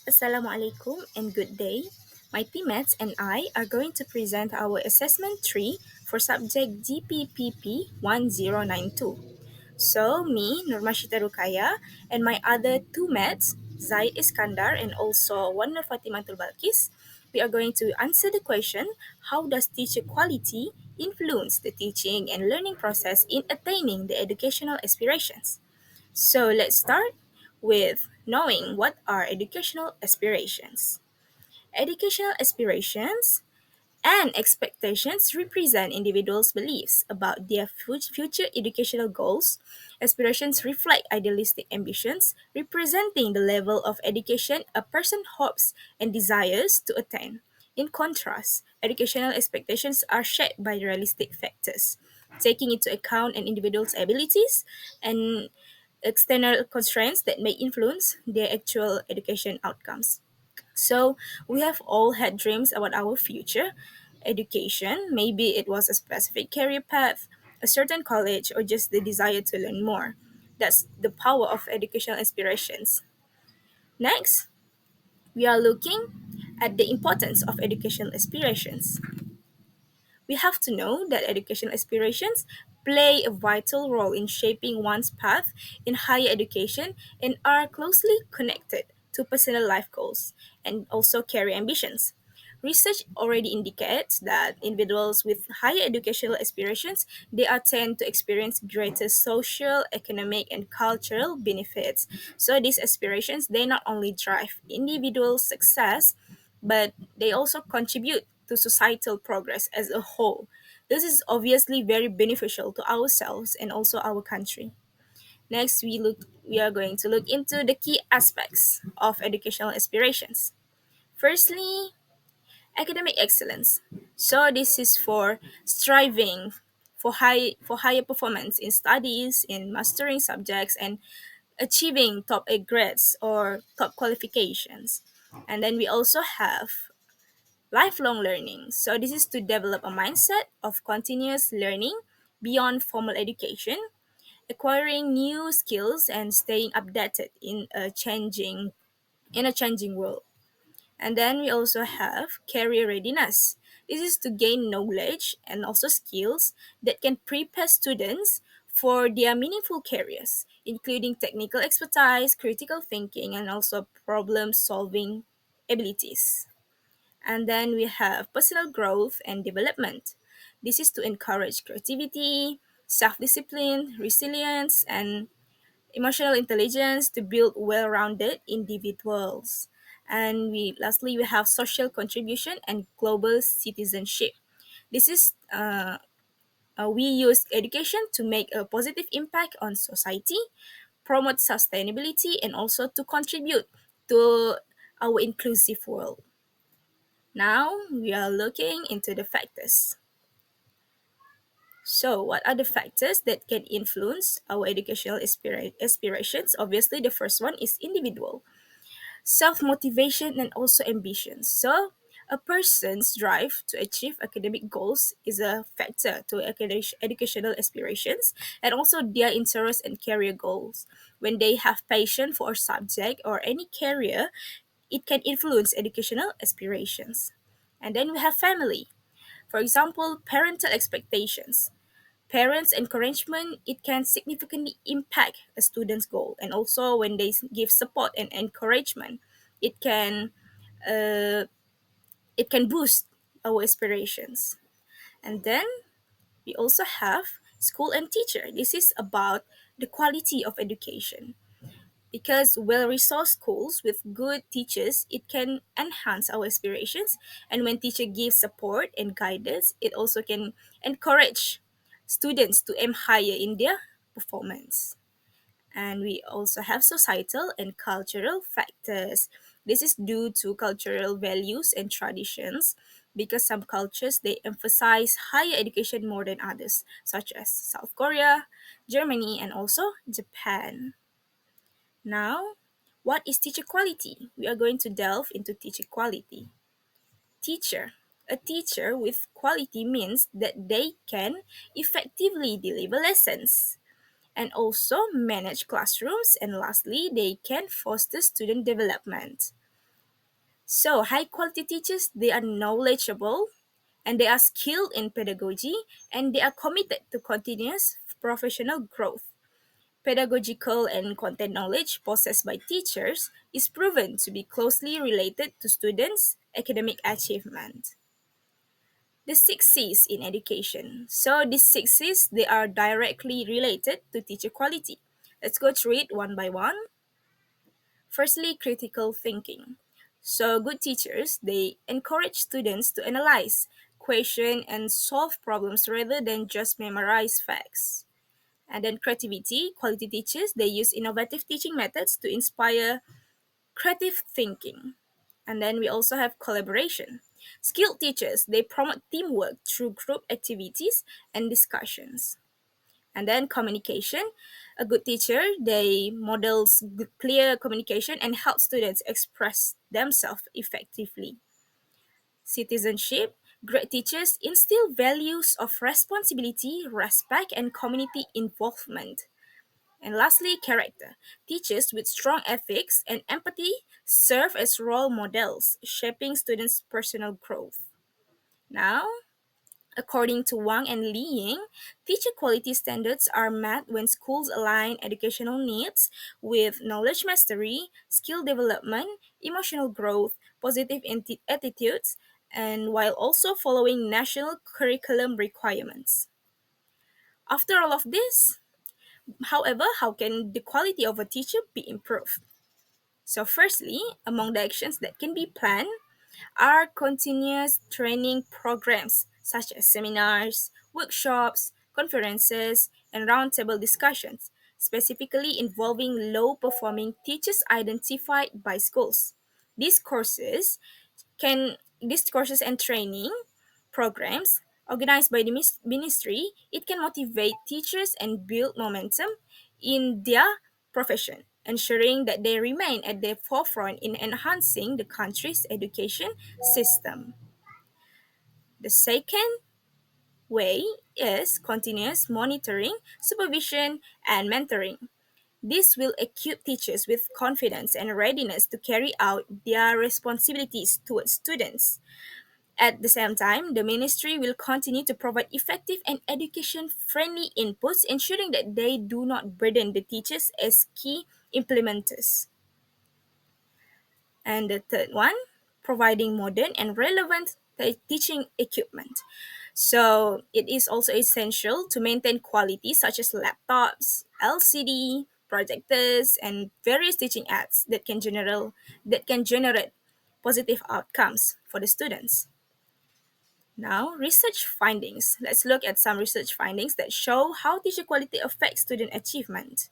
Assalamualaikum and good day. My teammates and I are going to present our assessment 3 for subject GPPP 1092. So, me, NURFATIMATUL, and my other two mates, Iskandar and also one NURFATIMATUL BALQIS, we are going to answer the question, how does teacher quality influence the teaching and learning process in attaining the educational aspirations? So let's start with knowing what are educational aspirations. Educational aspirations and expectations represent individuals' beliefs about their future educational goals. Aspirations reflect idealistic ambitions, representing the level of education a person hopes and desires to attain. In contrast, educational expectations are shaped by realistic factors, taking into account an individual's abilities and external constraints that may influence their actual education outcomes. So, we have all had dreams about our future education. Maybe it was a specific career path, a certain college, or just the desire to learn more. That's the power of educational aspirations. Next, we are looking at the importance of educational aspirations. We have to know that educational aspirations play a vital role in shaping one's path in higher education and are closely connected to personal life goals and also career ambitions. Research already indicates that individuals with higher educational aspirations they are tend to experience greater social, economic, and cultural benefits. So these aspirations they not only drive individual success but they also contribute to societal progress as a whole. This is obviously very beneficial to ourselves and also our country. Next, we are going to look into the key aspects of educational aspirations. Firstly, academic excellence. So this is for striving for higher performance in studies, in mastering subjects and achieving top A grades or top qualifications. And then we also have lifelong learning. So, this is to develop a mindset of continuous learning beyond formal education, acquiring new skills and staying updated in a changing world. And then we also have career readiness. This is to gain knowledge and also skills that can prepare students for their meaningful careers, including technical expertise, critical thinking, and also problem solving abilities. And then we have personal growth and development. This is to encourage creativity, self discipline, resilience, and emotional intelligence to build well rounded individuals. And lastly, we have social contribution and global citizenship. This is we use education to make a positive impact on society, promote sustainability, and also to contribute to our inclusive world. Now we are looking into the factors. So, what are the factors that can influence our educational aspirations? Obviously, the first one is individual self motivation and also ambitions. So, a person's drive to achieve academic goals is a factor to educational aspirations and also their interests and career goals. When they have passion for a subject or any career, it can influence educational aspirations. And then we have family. For example, parental expectations. Parents' encouragement, it can significantly impact a student's goal. And also when they give support and encouragement, it can uh, it can boost our aspirations. And then we also have school and teacher. This is about the quality of education. Because well-resourced schools with good teachers, it can enhance our aspirations. And when teacher gives support and guidance, it also can encourage students to aim higher in their performance. And we also have societal and cultural factors. This is due to cultural values and traditions because some cultures they emphasize higher education more than others, such as South Korea, Germany, and also Japan. Now, what is teacher quality? We are going to delve into teacher quality. Teacher. A teacher with quality means that they can effectively deliver lessons and also manage classrooms, and lastly, they can foster student development. So, high quality teachers, they are knowledgeable and they are skilled in pedagogy and they are committed to continuous professional growth. Pedagogical and content knowledge possessed by teachers is proven to be closely related to students' academic achievement. The six C's in education. So these six C's, they are directly related to teacher quality. Let's go through it one by one. Firstly, critical thinking. So good teachers, they encourage students to analyze, question, and solve problems rather than just memorize facts. And then creativity, quality teachers, they use innovative teaching methods to inspire creative thinking. And then we also have collaboration. Skilled teachers, they promote teamwork through group activities and discussions. And then communication. A good teacher, they models clear communication and help students express themselves effectively. Citizenship. Great teachers instill values of responsibility, respect, and community involvement. And lastly, character. Teachers with strong ethics and empathy serve as role models, shaping students' personal growth. Now, according to Wang and Li Ying, teacher quality standards are met when schools align educational needs with knowledge mastery, skill development, emotional growth, positive attitudes, and while also following national curriculum requirements. After all of this, however, how can the quality of a teacher be improved? So, firstly, among the actions that can be planned are continuous training programs such as seminars, workshops, conferences, and roundtable discussions, specifically involving low performing teachers identified by schools. These courses these courses and training programs organized by the ministry, it can motivate teachers and build momentum in their profession, ensuring that they remain at the forefront in enhancing the country's education system. The second way is continuous monitoring, supervision, and mentoring. This will equip teachers with confidence and readiness to carry out their responsibilities towards students. At the same time, the ministry will continue to provide effective and education friendly inputs, ensuring that they do not burden the teachers as key implementers. And the third one, providing modern and relevant teaching equipment. So it is also essential to maintain quality such as laptops, LCD, projectors, and various teaching aids that can generate positive outcomes for the students. Now, research findings. Let's look at some research findings that show how teacher quality affects student achievement.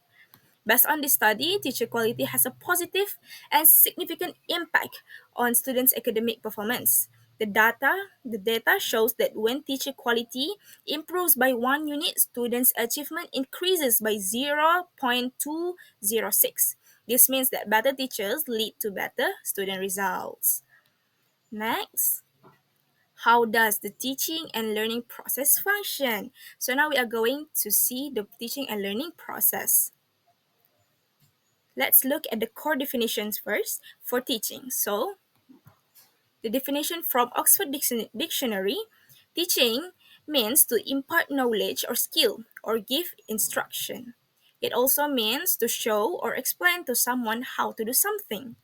Based on this study, teacher quality has a positive and significant impact on students' academic performance. The data shows that when teacher quality improves by 1 unit, students' achievement increases by 0.206. This means that better teachers lead to better student results. Next, how does the teaching and learning process function? So now we are going to see the teaching and learning process. Let's look at the core definitions first for teaching. So, the definition from Oxford Dictionary, teaching means to impart knowledge or skill or give instruction. It also means to show or explain to someone how to do something.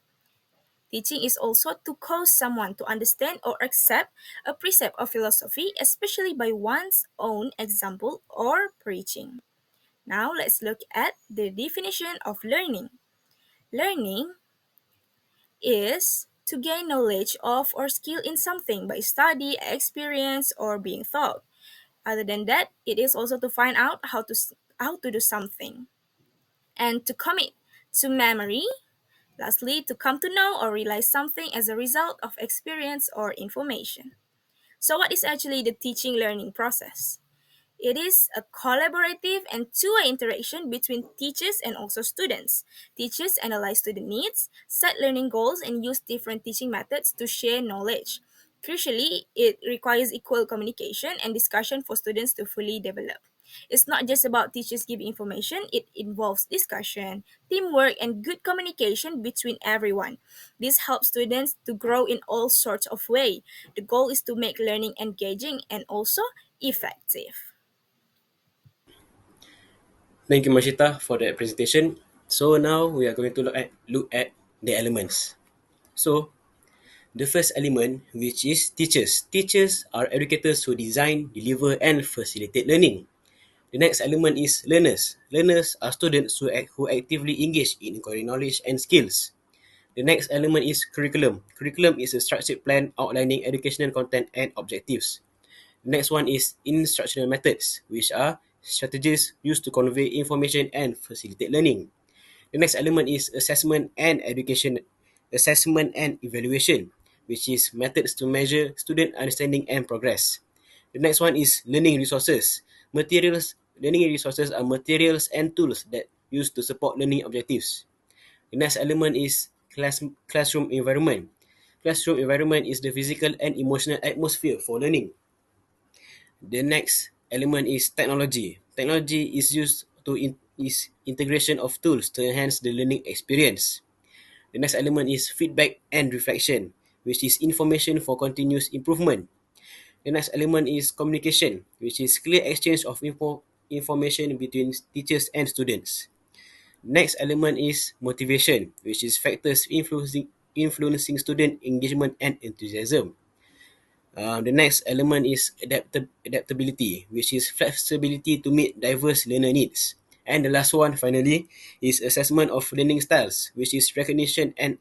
Teaching is also to cause someone to understand or accept a precept or philosophy, especially by one's own example or preaching. Now let's look at the definition of learning. Learning is to gain knowledge of or skill in something by study, experience, or being taught. Other than that, it is also to find out how to do something and to commit to memory. Lastly, to come to know or realize something as a result of experience or information. So, what is actually the teaching learning process? It is a collaborative and two-way interaction between teachers and also students. Teachers analyze student needs, set learning goals, and use different teaching methods to share knowledge. Crucially, it requires equal communication and discussion for students to fully develop. It's not just about teachers giving information, it involves discussion, teamwork, and good communication between everyone. This helps students to grow in all sorts of ways. The goal is to make learning engaging and also effective. Thank you, Mashyitah, for that presentation. So now we are going to look at the elements. So the first element, which is teachers. Teachers are educators who design, deliver, and facilitate learning. The next element is learners. Learners are students who actively engage in acquiring knowledge and skills. The next element is curriculum. Curriculum is a structured plan outlining educational content and objectives. The next one is instructional methods, which are strategies used to convey information and facilitate learning. The next element is assessment and evaluation, which is methods to measure student understanding and progress. The next one is learning resources. Learning resources are materials and tools that used to support learning objectives. The next element is classroom environment. Classroom environment is the physical and emotional atmosphere for learning. The next element is technology. Technology is used to is integration of tools to enhance the learning experience. The next element is feedback and reflection, which is information for continuous improvement. The next element is communication, which is clear exchange of information between teachers and students. Next element is motivation, which is factors influencing student engagement and enthusiasm. The next element is adaptability, which is flexibility to meet diverse learner needs. And the last one, finally, is assessment of learning styles, which is recognition and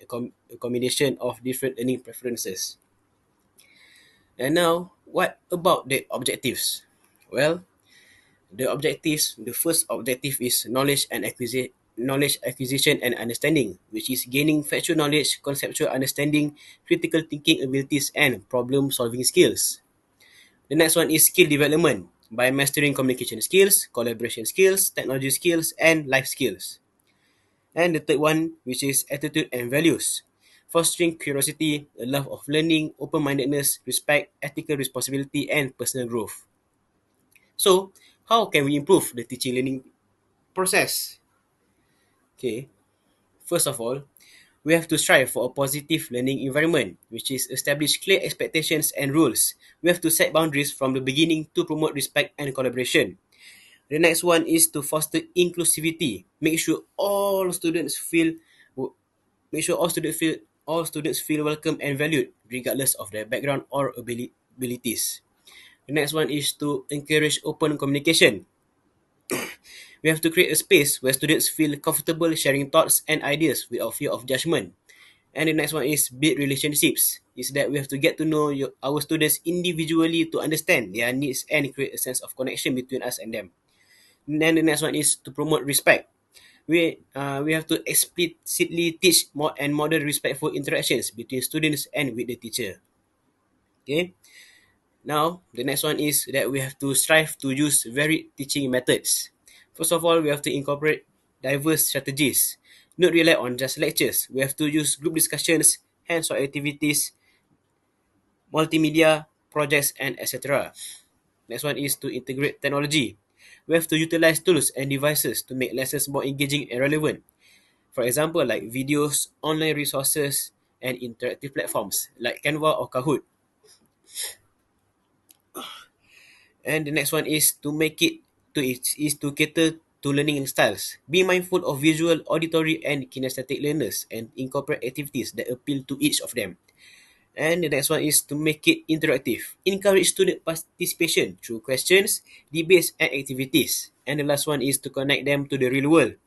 accommodation of different learning preferences. And now, what about the objectives? Well, the first objective is knowledge acquisition and understanding, which is gaining factual knowledge, conceptual understanding, critical thinking abilities, and problem solving skills. The next one is skill development by mastering communication skills, collaboration skills, technology skills, and life skills. And the third one, which is attitude and values, fostering curiosity, a love of learning, open mindedness, respect, ethical responsibility, and personal growth. So, how can we improve the teaching learning process? Okay, first of all, we have to strive for a positive learning environment, which is establish clear expectations and rules. We have to set boundaries from the beginning to promote respect and collaboration. The next one is to foster inclusivity. Make sure all students feel welcome and valued, regardless of their background or abilities. The next one is to encourage open communication. We have to create a space where students feel comfortable sharing thoughts and ideas without fear of judgment. And the next one is build relationships. Is that we have to get to know our students individually to understand their needs and create a sense of connection between us and them. And then the next one is to promote respect. We have to explicitly teach more and model respectful interactions between students and with the teacher. Okay. Now, the next one is that we have to strive to use varied teaching methods. First of all, we have to incorporate diverse strategies. Not rely on just lectures. We have to use group discussions, hands-on activities, multimedia, projects, and etc. Next one is to integrate technology. We have to utilize tools and devices to make lessons more engaging and relevant. For example, like videos, online resources, and interactive platforms like Canva or Kahoot. And the next one is to make it is to cater to learning styles. Be mindful of visual, auditory, and kinesthetic learners and incorporate activities that appeal to each of them. And the next one is to make it interactive. Encourage student participation through questions, debates, and activities. And the last one is to connect them to the real world.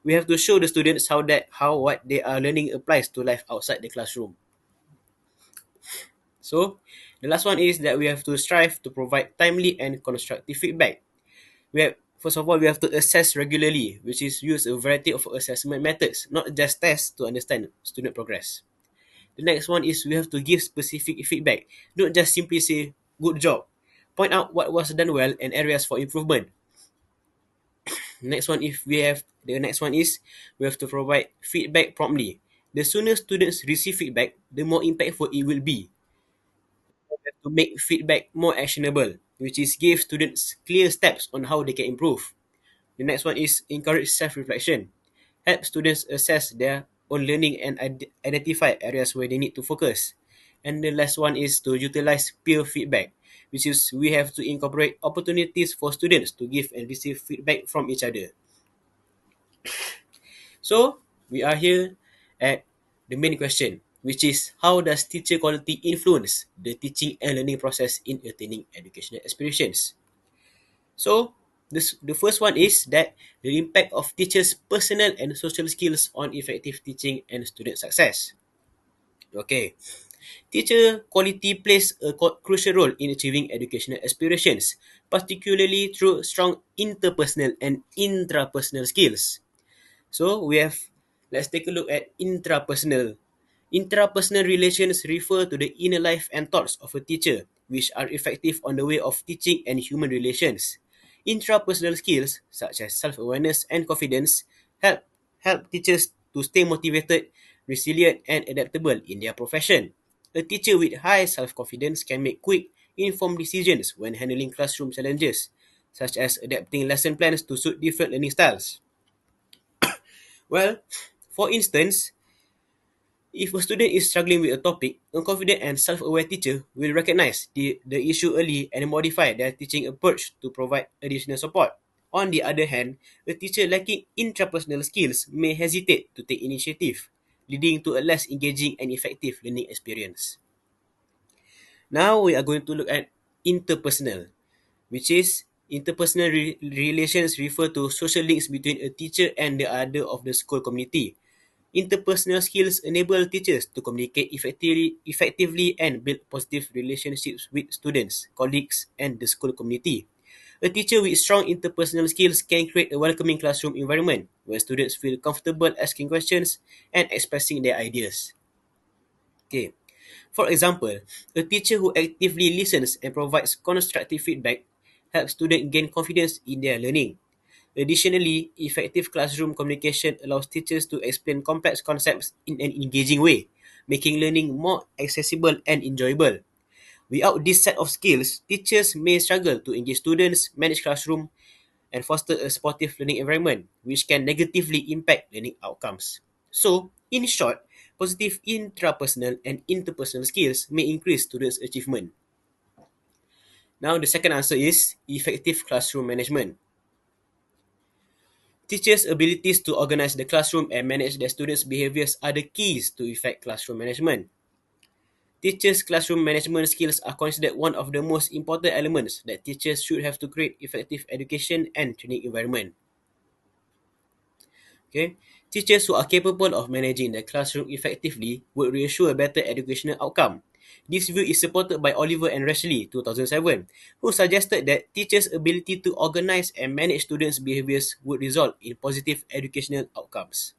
We have to show the students how what they are learning applies to life outside the classroom. So, the last one is that we have to strive to provide timely and constructive feedback. First of all, we have to assess regularly, which is use a variety of assessment methods, not just tests to understand student progress. The next one is we have to give specific feedback, not just simply say good job. Point out what was done well and areas for improvement. The next one is we have to provide feedback promptly. The sooner students receive feedback, the more impactful it will be. We have to make feedback more actionable. which is give students clear steps on how they can improve. The next one is encourage self-reflection. Help students assess their own learning and identify areas where they need to focus. And the last one is to utilize peer feedback, which is we have to incorporate opportunities for students to give and receive feedback from each other. So we are here at the main question, which is how does teacher quality influence the teaching and learning process in attaining educational aspirations? So the first one is that the impact of teachers' personal and social skills on effective teaching and student success. Okay, teacher quality plays a crucial role in achieving educational aspirations, particularly through strong interpersonal and intrapersonal skills. So let's take a look at intrapersonal. Intrapersonal relations refer to the inner life and thoughts of a teacher, which are effective on the way of teaching and human relations. Intrapersonal skills, such as self-awareness and confidence, help teachers to stay motivated, resilient, and adaptable in their profession. A teacher with high self-confidence can make quick, informed decisions when handling classroom challenges, such as adapting lesson plans to suit different learning styles. Well, for instance, if a student is struggling with a topic, a confident and self-aware teacher will recognize the issue early and modify their teaching approach to provide additional support. On the other hand, a teacher lacking intrapersonal skills may hesitate to take initiative, leading to a less engaging and effective learning experience. Now we are going to look at interpersonal, which is interpersonal relations refer to social links between a teacher and the other of the school community. Interpersonal skills enable teachers to communicate effectively and build positive relationships with students, colleagues, and the school community. A teacher with strong interpersonal skills can create a welcoming classroom environment where students feel comfortable asking questions and expressing their ideas. Okay. For example, a teacher who actively listens and provides constructive feedback helps students gain confidence in their learning. Additionally, effective classroom communication allows teachers to explain complex concepts in an engaging way, making learning more accessible and enjoyable. Without this set of skills, teachers may struggle to engage students, manage classroom, and foster a supportive learning environment, which can negatively impact learning outcomes. So, in short, positive intrapersonal and interpersonal skills may increase students' achievement. Now, the second answer is effective classroom management. Teachers' abilities to organize the classroom and manage their students' behaviors are the keys to effect classroom management. Teachers' classroom management skills are considered one of the most important elements that teachers should have to create effective education and training environment. Okay? Teachers who are capable of managing the classroom effectively would reassure a better educational outcome. This view is supported by Oliver and Rashley, 2007, who suggested that teachers' ability to organize and manage students' behaviors would result in positive educational outcomes.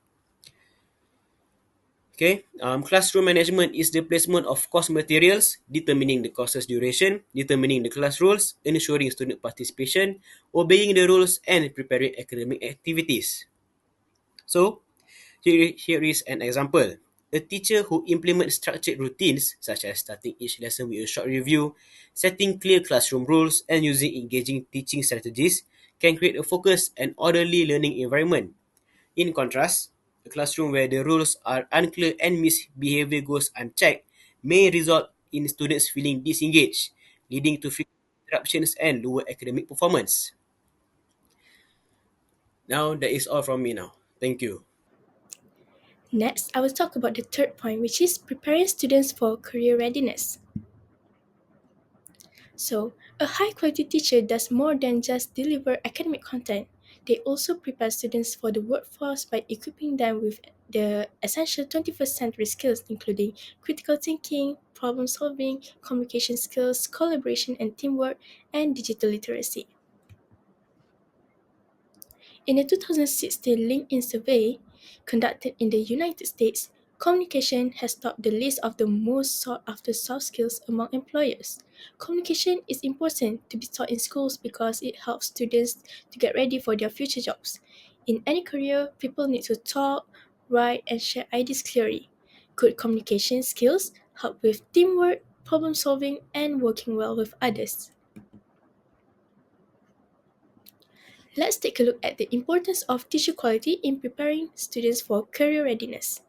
Okay, classroom management is the placement of course materials, determining the course's duration, determining the class rules, ensuring student participation, obeying the rules, and preparing academic activities. So, here is an example. A teacher who implements structured routines, such as starting each lesson with a short review, setting clear classroom rules, and using engaging teaching strategies, can create a focused and orderly learning environment. In contrast, a classroom where the rules are unclear and misbehavior goes unchecked may result in students feeling disengaged, leading to frequent interruptions and lower academic performance. Now, that is all from me now. Thank you. Next, I will talk about the third point, which is preparing students for career readiness. So, a high quality teacher does more than just deliver academic content. They also prepare students for the workforce by equipping them with the essential 21st century skills, including critical thinking, problem solving, communication skills, collaboration and teamwork, and digital literacy. In a 2016 LinkedIn survey conducted in the United States, communication has topped the list of the most sought after soft skills among employers. Communication is important to be taught in schools because it helps students to get ready for their future jobs. In any career, people need to talk, write, and share ideas clearly. Good communication skills help with teamwork, problem solving, and working well with others. Let's take a look at the importance of teacher quality in preparing students for career readiness.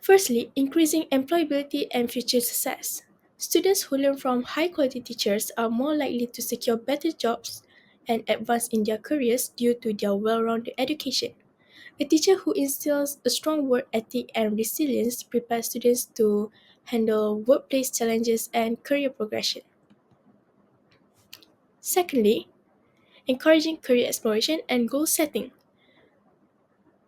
Firstly, increasing employability and future success. Students who learn from high quality teachers are more likely to secure better jobs and advance in their careers due to their well rounded education. A teacher who instills a strong work ethic and resilience prepares students to handle workplace challenges and career progression. Secondly, encouraging career exploration and goal setting.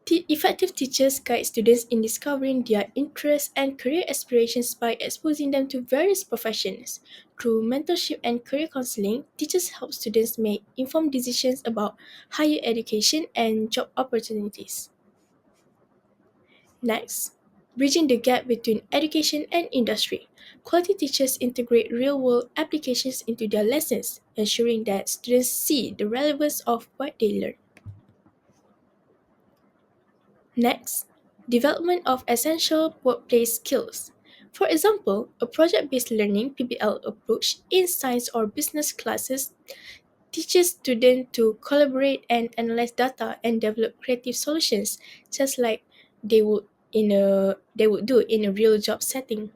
Effective teachers guide students in discovering their interests and career aspirations by exposing them to various professions. Through mentorship and career counseling, teachers help students make informed decisions about higher education and job opportunities. Next, bridging the gap between education and industry. Quality teachers integrate real world applications into their lessons, ensuring that students see the relevance of what they learn. Next, development of essential workplace skills. For example, a project based learning (PBL) approach in science or business classes teaches students to collaborate and analyze data and develop creative solutions, just like they would do in a real job setting.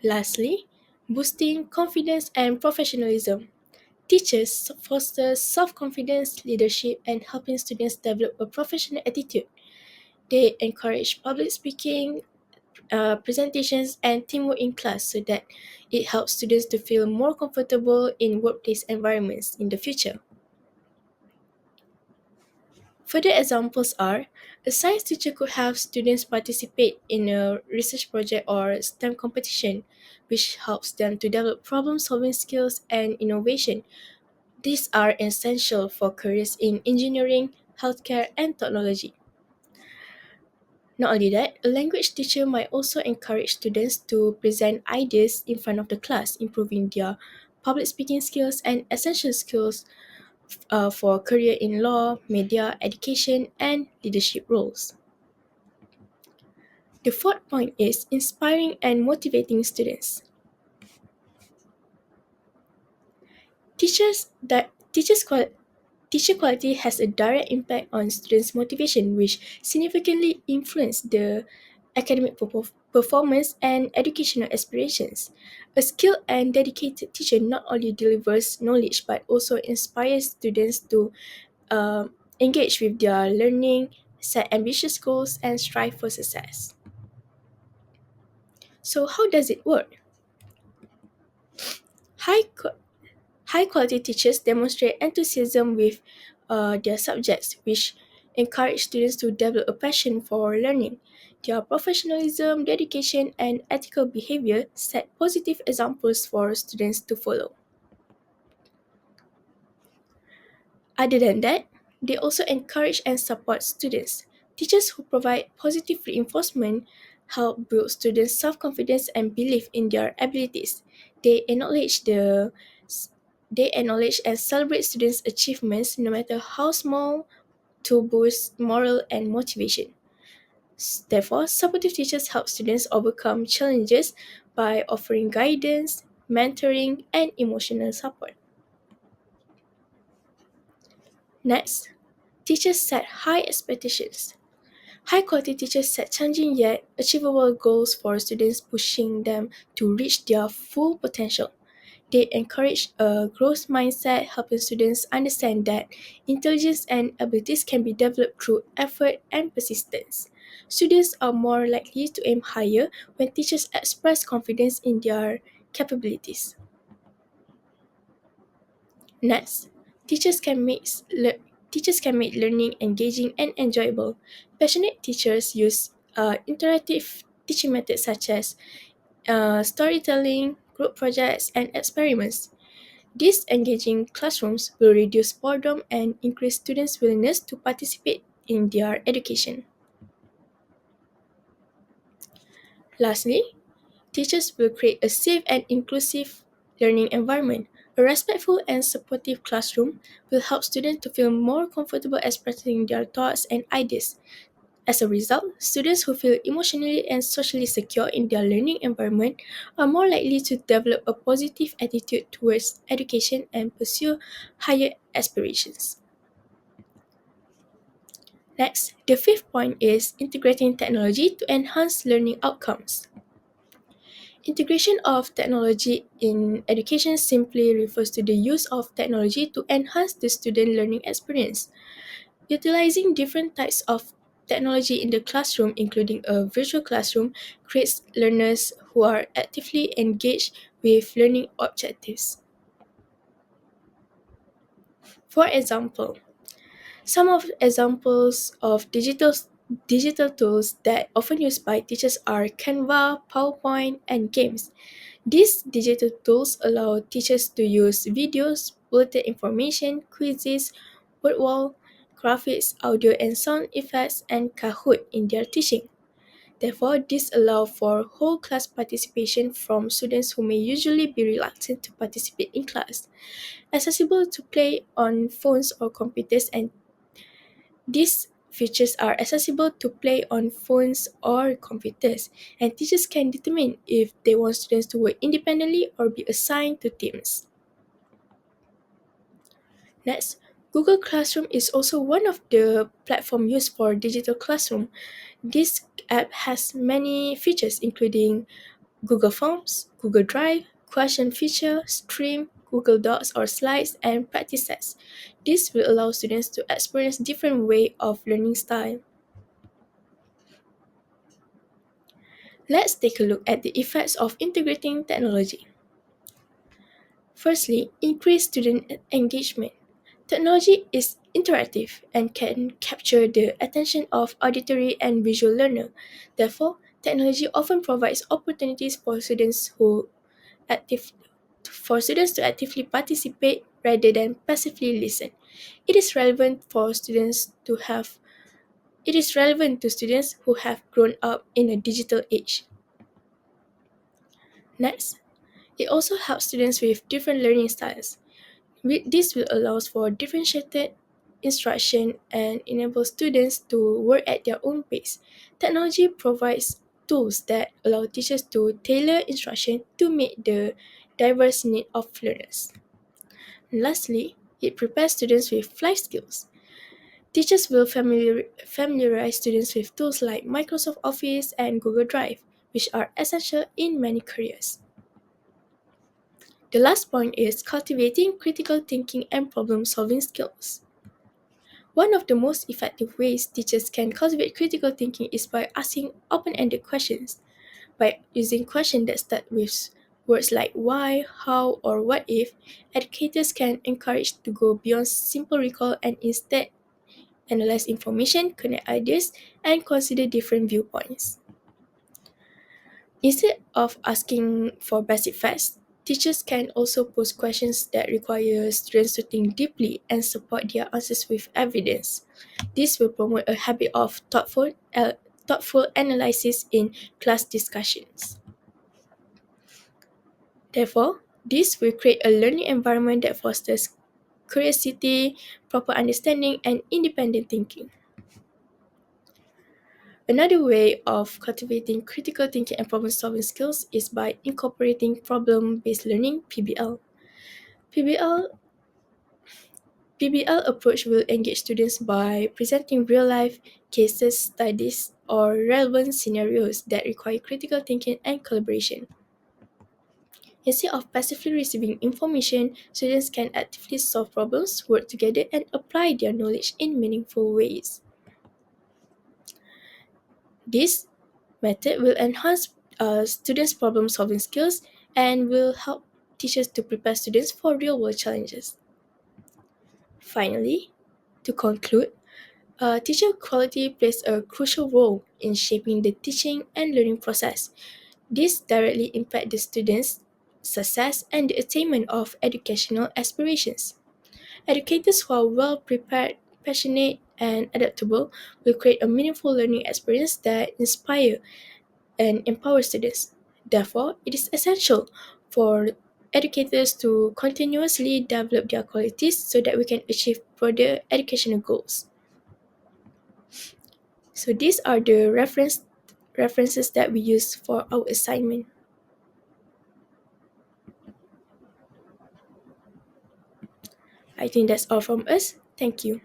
Lastly, boosting confidence and professionalism. Teachers foster self-confidence, leadership, and helping students develop a professional attitude. They encourage public speaking, presentations, and teamwork in class so that it helps students to feel more comfortable in workplace environments in the future. Further examples are a science teacher could have students participate in a research project or STEM competition, which helps them to develop problem solving skills and innovation. These are essential for careers in engineering, healthcare, and technology. Not only that, a language teacher might also encourage students to present ideas in front of the class, improving their public speaking skills and essential skills for career in law, media, education, and leadership roles. The fourth point is inspiring and motivating students. Teachers that teachers qual- Teacher quality has a direct impact on students' motivation, which significantly influence the academic performance and educational aspirations. A skilled and dedicated teacher not only delivers knowledge but also inspires students to engage with their learning, set ambitious goals, and strive for success. So, how does it work? High, qu- High quality teachers demonstrate enthusiasm with their subjects, which encourage students to develop a passion for learning. Their professionalism, dedication, and ethical behavior set positive examples for students to follow. Other than that, they also encourage and support students. Teachers who provide positive reinforcement help build students' self-confidence and belief in their abilities. They acknowledge the they acknowledge and celebrate students' achievements no matter how small to boost morale and motivation. Therefore, supportive teachers help students overcome challenges by offering guidance, mentoring, and emotional support. Next, teachers set high expectations. High quality teachers set challenging yet achievable goals for students, pushing them to reach their full potential. They encourage a growth mindset, helping students understand that intelligence and abilities can be developed through effort and persistence. Students are more likely to aim higher when teachers express confidence in their capabilities. Next, teachers can make learning engaging and enjoyable. Passionate teachers use interactive teaching methods such as storytelling, group projects, and experiments. These engaging classrooms will reduce boredom and increase students' willingness to participate in their education. Lastly, teachers will create a safe and inclusive learning environment. A respectful and supportive classroom will help students to feel more comfortable expressing their thoughts and ideas. As a result, students who feel emotionally and socially secure in their learning environment are more likely to develop a positive attitude towards education and pursue higher aspirations. Next, the fifth point is integrating technology to enhance learning outcomes. Integration of technology in education simply refers to the use of technology to enhance the student learning experience. Utilizing different types of technology in the classroom, including a virtual classroom, creates learners who are actively engaged with learning objectives. For example, some of the examples of digital tools that often used by teachers are Canva, PowerPoint, and games. These digital tools allow teachers to use videos, bulleted information, quizzes, word wall, graphics, audio and sound effects, and Kahoot in their teaching. Therefore, this allows for whole class participation from students who may usually be reluctant to participate in class. Accessible to play on phones or computers, and these features are accessible to play on phones or computers, and teachers can determine if they want students to work independently or be assigned to teams. Next, Google Classroom is also one of the platforms used for digital classroom. This app has many features including Google Forms, Google Drive, question feature, stream, Google Docs or slides, and practice sets. This will allow students to experience different way of learning style. Let's take a look at the effects of integrating technology. Firstly, increase student engagement. Technology is interactive and can capture the attention of auditory and visual learner. Therefore, technology often provides opportunities active, for students to actively participate rather than passively listen. It is relevant for students to have it is relevant to students who have grown up in a digital age. Next, it also helps students with different learning styles. This will allow for differentiated instruction and enable students to work at their own pace. Technology provides tools that allow teachers to tailor instruction to meet the diverse needs of learners. Lastly, it prepares students with life skills. Teachers will familiarize students with tools like Microsoft Office and Google Drive, which are essential in many careers. The last point is cultivating critical thinking and problem solving skills. One of the most effective ways teachers can cultivate critical thinking is by asking open ended questions. By using questions that start with words like why, how, or what if, educators can encourage to go beyond simple recall and instead analyze information, connect ideas, and consider different viewpoints. Instead of asking for basic facts, teachers can also pose questions that require students to think deeply and support their answers with evidence. This will promote a habit of thoughtful analysis in class discussions. Therefore, this will create a learning environment that fosters curiosity, proper understanding, and independent thinking. Another way of cultivating critical thinking and problem solving skills is by incorporating problem based learning (PBL). PBL PBL approach will engage students by presenting real life cases studies or relevant scenarios that require critical thinking and collaboration. Instead of passively receiving information, students can actively solve problems, work together, and apply their knowledge in meaningful ways. This method will enhance students' problem solving skills and will help teachers to prepare students for real world challenges. Finally, to conclude, teacher quality plays a crucial role in shaping the teaching and learning process. This directly impacts the students' success and the attainment of educational aspirations. Educators who are well prepared, passionate, and adaptable will create a meaningful learning experience that inspire and empower students. Therefore, it is essential for educators to continuously develop their qualities so that we can achieve broader educational goals. So these are the references that we use for our assignment. I think that's all from us. Thank you.